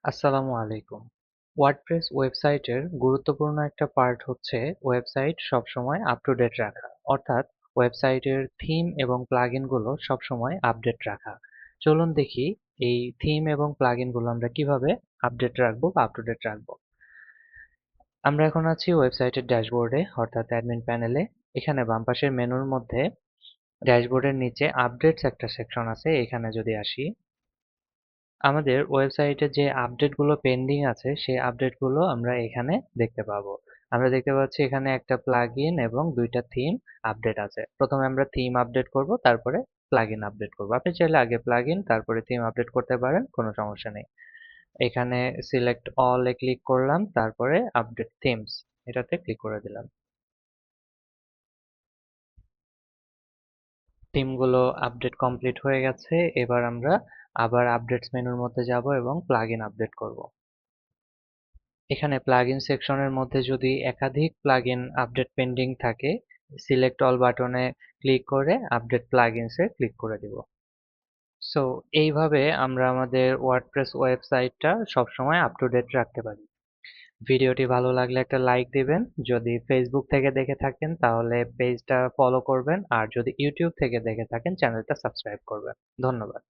আসসালামু আলাইকুম। ওয়ার্ডপ্রেস ওয়েবসাইটের গুরুত্বপূর্ণ একটা পার্ট হচ্ছে ওয়েবসাইট সবসময় আপ টু ডেট রাখা। অর্থাৎ ওয়েবসাইটের থিম এবং প্লাগইন গুলো সবসময় আপডেট রাখা। চলুন দেখি এই থিম এবং প্লাগইন গুলো আমরা কিভাবে আপডেট রাখবো বা আপ টু ডেট রাখবো। আমরা এখন আছি ওয়েবসাইটের ড্যাশবোর্ডে অর্থাৎ অ্যাডমিন প্যানেলে। এখানে বাম পাশের মেনুর মধ্যে ড্যাশবোর্ডের নিচে আপডেটস একটা সেকশন আছে, এখানে যদি আসি আমাদের ওয়েবসাইটে যে আপডেটগুলো পেন্ডিং আছে সেই আপডেটগুলো আমরা এখানে দেখতে পাবো। আমরা দেখতে পাচ্ছি এখানে একটা প্লাগইন এবং দুইটা থিম আপডেট আছে। প্রথমে আমরা থিম আপডেট করব, তারপরে প্লাগইন আপডেট করব। আপনি চাইলে আগে প্লাগইন তারপরে থিম আপডেট করতে পারেন, কোনো সমস্যা নেই। এখানে সিলেক্ট অল এ ক্লিক করলাম, তারপরে আপডেট থিমস এটাতে ক্লিক করে দিলাম। থিমগুলো আপডেট কমপ্লিট হয়ে গেছে। এবার আমরা আবার আপডেটস মেনুর মধ্যে যাব এবং প্লাগইন আপডেট করব। এখানে প্লাগইন সেকশনের মধ্যে যদি একাধিক প্লাগইন আপডেট পেন্ডিং থাকে, সিলেক্ট অল বাটনে ক্লিক করে আপডেট প্লাগইনস এ ক্লিক করে দিব। সো এইভাবে আমরা আমাদের ওয়ার্ডপ্রেস ওয়েবসাইটটা সবসময় আপ টু ডেট রাখতে পারি। ভিডিওটি ভালো লাগলে একটা লাইক দিবেন। যদি ফেসবুক থেকে দেখে থাকেন তাহলে পেজটা ফলো করবেন, আর যদি ইউটিউব থেকে দেখে থাকেন চ্যানেলটা সাবস্ক্রাইব করবেন। ধন্যবাদ।